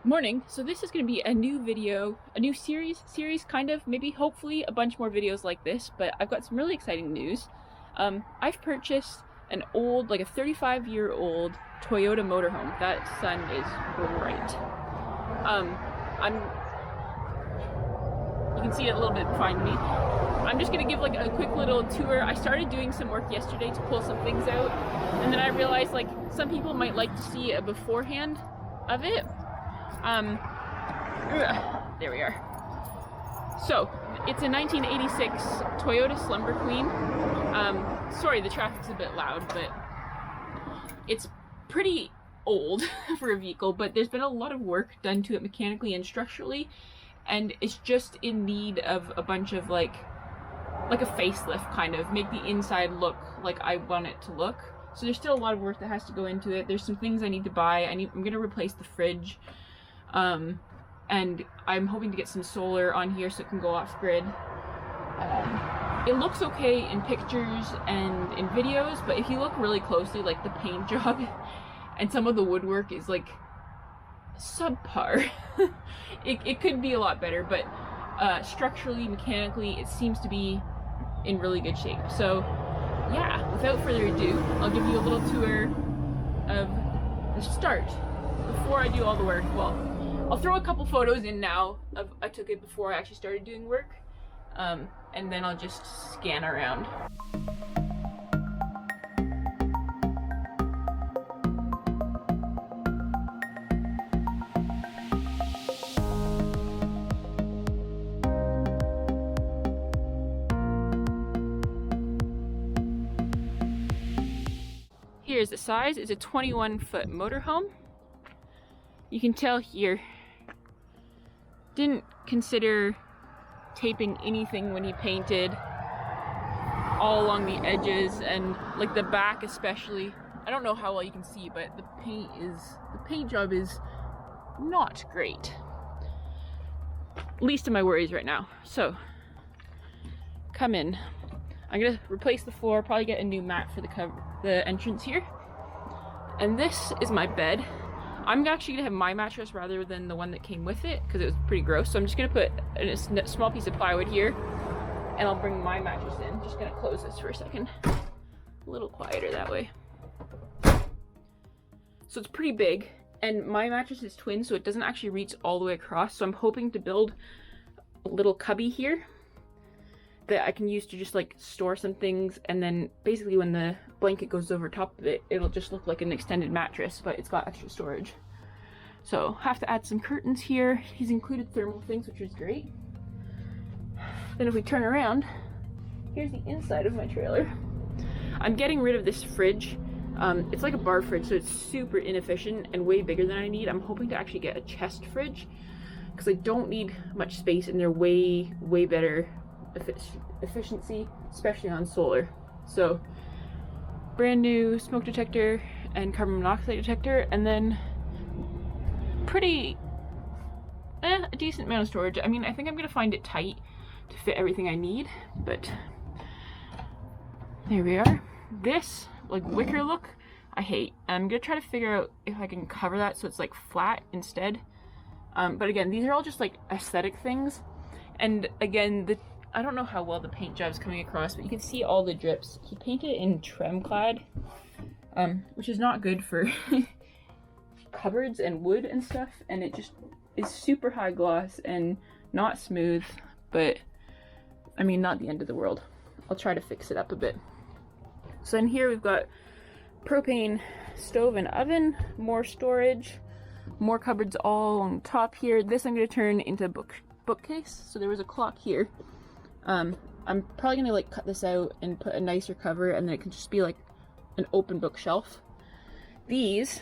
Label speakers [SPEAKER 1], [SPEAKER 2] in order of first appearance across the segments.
[SPEAKER 1] Morning. So this is going to be a new video, a new series kind of, maybe hopefully a bunch more videos like this, but I've got some really exciting news. I've purchased an old, like a 35-year-old Toyota motorhome. That sun is bright. You can see it a little bit behind me. I'm just gonna give like a quick little tour. I started doing some work yesterday to pull some things out, and then I realized like some people might like to see a beforehand of it. There we are. So, it's a 1986 Toyota Slumber Queen. Sorry, the traffic's a bit loud, but it's pretty old for a vehicle, but there's been a lot of work done to it mechanically and structurally, and it's just in need of a bunch of like a facelift, kind of. Make the inside look like I want it to look. So there's still a lot of work that has to go into it. There's some things I need to buy. I'm gonna replace the fridge. And I'm hoping to get some solar on here so it can go off grid. It looks okay in pictures and in videos, but if you look really closely, like the paint job and some of the woodwork is like subpar. It could be a lot better, but structurally, mechanically, it seems to be in really good shape. So yeah, without further ado, I'll give you a little tour of the start before I do all the work. Well, I'll throw a couple photos in now of I took it before I actually started doing work, and then I'll just scan around. Here's the size. It's a 21-foot motorhome. You can tell here, didn't consider taping anything when he painted all along the edges and like the back especially. I don't know how well you can see, but the paint job is not great. Least of my worries right now. So, come in. I'm gonna replace the floor, probably get a new mat for the entrance here. And this is my bed. I'm actually gonna have my mattress rather than the one that came with it because it was pretty gross. So I'm just gonna put a small piece of plywood here, and I'll bring my mattress in. Just gonna close this for a second. A little quieter that way. So it's pretty big, and my mattress is twin, so it doesn't actually reach all the way across. So I'm hoping to build a little cubby here that I can use to just like store some things, and then basically when the blanket goes over top of it, it'll just look like an extended mattress, but it's got extra storage. So have to add some curtains here. He's included thermal things, which is great. Then if we turn around, here's the inside of my trailer. I'm getting rid of this fridge. It's like a bar fridge, so it's super inefficient and way bigger than I need. I'm hoping to actually get a chest fridge because I don't need much space, and they're way better efficiency, especially on solar. So brand new smoke detector and carbon monoxide detector, and then a decent amount of storage. I mean, I think I'm gonna find it tight to fit everything I need, but there we are. This like wicker look I hate. I'm gonna try to figure out if I can cover that so it's like flat instead. But again, these are all just like aesthetic things, and again, I don't know how well the paint job is coming across, but you can see all the drips. He painted it in trem clad, which is not good for cupboards and wood and stuff, and it just is super high gloss and not smooth, but I mean, not the end of the world. I'll try to fix it up a bit. So in here we've got propane stove and oven, more storage, more cupboards all on top here. This I'm going to turn into bookcase. So there was a clock here. I'm probably gonna like cut this out and put a nicer cover, and then it can just be like an open bookshelf. These,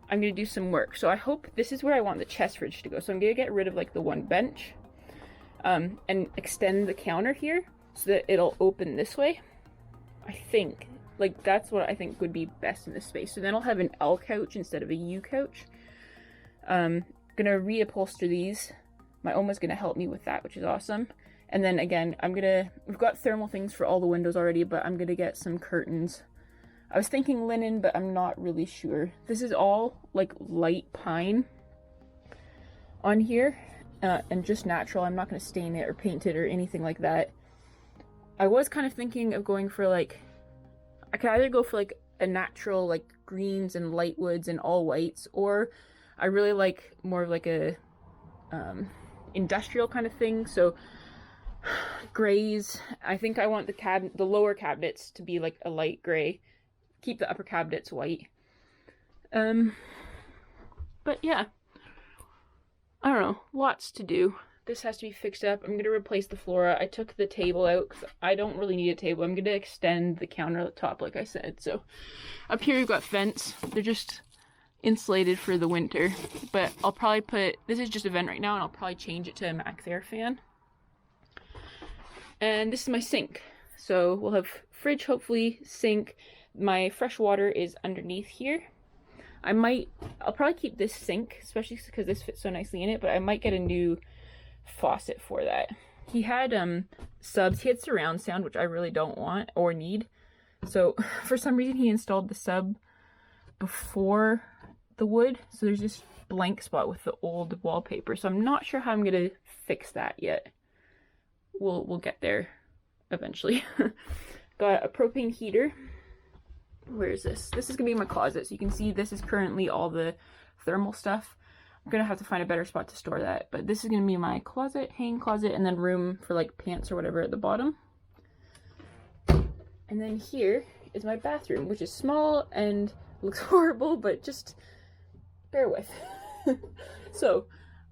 [SPEAKER 1] I'm gonna do some work. So I hope this is where I want the chest fridge to go. So I'm gonna get rid of like the one bench, and extend the counter here so that it'll open this way. I think, like that's what I think would be best in this space. So then I'll have an L couch instead of a U couch. Gonna reupholster these. My Oma's gonna help me with that, which is awesome. And then again, we've got thermal things for all the windows already, but I'm gonna get some curtains. I was thinking linen, but I'm not really sure. This is all like light pine. on here, and just natural. I'm not going to stain it or paint it or anything like that. I was kind of thinking of going for like, I could either go for like a natural like greens and light woods and all whites, or I really like more of like a industrial kind of thing, so grays. I think I want the lower cabinets to be like a light gray, keep the upper cabinets white. But yeah, I don't know, lots to do. This has to be fixed up. I'm gonna replace the flora. I took the table out because I don't really need a table. I'm gonna extend the countertop like I said. So up here we've got vents. They're just insulated for the winter, but I'll probably put, this is just a vent right now, and I'll probably change it to a max air fan. And this is my sink. So we'll have fridge, hopefully, sink. My fresh water is underneath here. I'll probably keep this sink, especially because this fits so nicely in it, but I might get a new faucet for that. He had subs. He had surround sound, which I really don't want or need. So for some reason he installed the sub before the wood, so there's this blank spot with the old wallpaper. So I'm not sure how I'm gonna fix that yet. We'll get there eventually. Got a propane heater. Where is this? This is gonna be my closet. So you can see this is currently all the thermal stuff. I'm gonna have to find a better spot to store that, but this is gonna be my closet, hanging closet, and then room for like pants or whatever at the bottom. And then here is my bathroom, which is small and looks horrible, but just bear with. So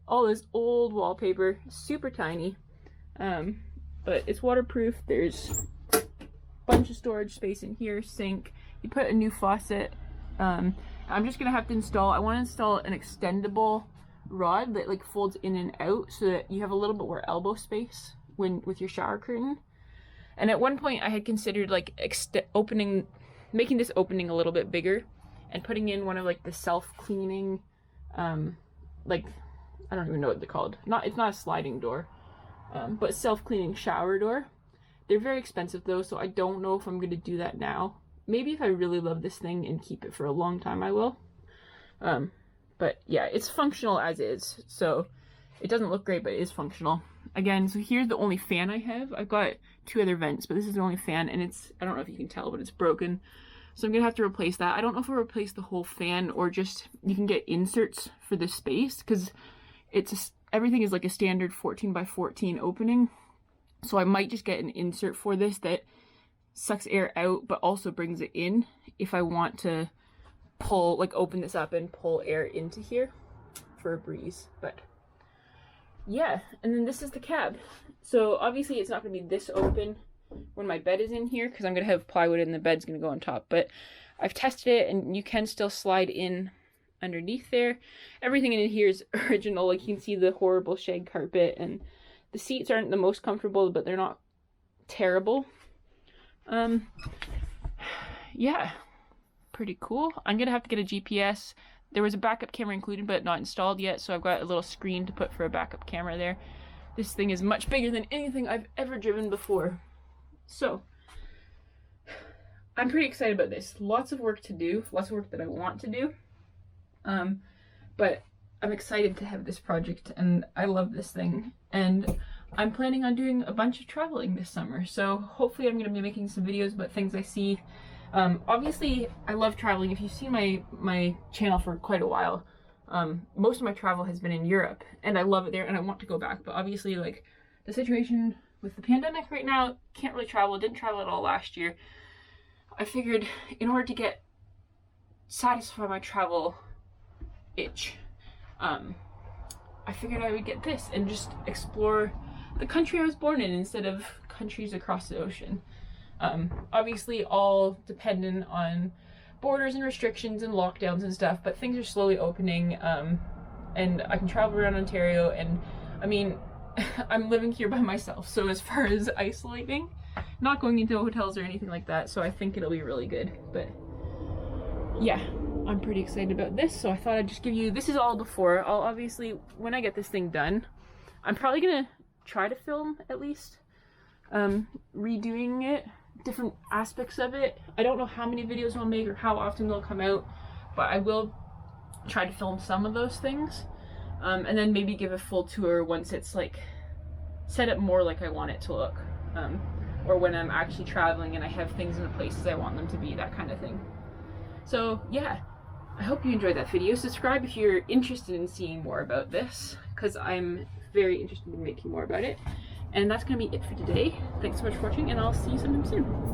[SPEAKER 1] all this old wallpaper, super tiny, but it's waterproof. There's a bunch of storage space in here, sink. You put a new faucet. I'm just gonna have to install, I want to install an extendable rod that like folds in and out so that you have a little bit more elbow space with your shower curtain. And at one point I had considered like making this opening a little bit bigger and putting in one of like the self-cleaning, like, I don't even know what they're called. It's not a sliding door, but self-cleaning shower door. They're very expensive though, so I don't know if I'm gonna do that now. Maybe if I really love this thing and keep it for a long time, I will. But yeah, it's functional as is. So it doesn't look great, but it is functional. Again, so here's the only fan I have. I've got 2 other vents, but this is the only fan, and it's, I don't know if you can tell, but it's broken. So I'm gonna have to replace that. I don't know if I'll replace the whole fan or just, you can get inserts for this space, because everything is like a standard 14 by 14 opening. So I might just get an insert for this that sucks air out but also brings it in if I want to pull, like open this up and pull air into here for a breeze. But yeah, and then this is the cab. So obviously it's not going to be this open when my bed is in here because I'm going to have plywood and the bed's going to go on top, but I've tested it and you can still slide in underneath there. Everything in here is original. Like you can see the horrible shag carpet, and the seats aren't the most comfortable, but they're not terrible. Yeah, pretty cool. I'm gonna have to get a GPS. There was a backup camera included, but not installed yet, so I've got a little screen to put for a backup camera there. This thing is much bigger than anything I've ever driven before. So, I'm pretty excited about this. Lots of work to do, lots of work that I want to do. But I'm excited to have this project, and I love this thing. And I'm planning on doing a bunch of traveling this summer, so hopefully I'm going to be making some videos about things I see. Obviously, I love traveling. If you've seen my channel for quite a while, most of my travel has been in Europe, and I love it there, and I want to go back. But obviously, like, the situation with the pandemic right now, can't really travel. Didn't travel at all last year. I figured in order to satisfy my travel itch, I figured I would get this and just explore the country I was born in instead of countries across the ocean. Obviously all dependent on borders and restrictions and lockdowns and stuff, but things are slowly opening, and I can travel around Ontario, and I mean, I'm living here by myself, so as far as isolating, not going into hotels or anything like that, so I think it'll be really good. But yeah, I'm pretty excited about this, so I thought I'd just give you, this is all before. I'll obviously, when I get this thing done, I'm probably gonna try to film at least, redoing it, different aspects of it. I don't know how many videos I'll make or how often they'll come out, but I will try to film some of those things. and then maybe give a full tour once it's like set up more like I want it to look, or when I'm actually traveling and I have things in the places I want them to be, that kind of thing. So yeah, I hope you enjoyed that video. Subscribe if you're interested in seeing more about this, because I'm very interested in making more about it. And that's going to be it for today. Thanks so much for watching, and I'll see you sometime soon.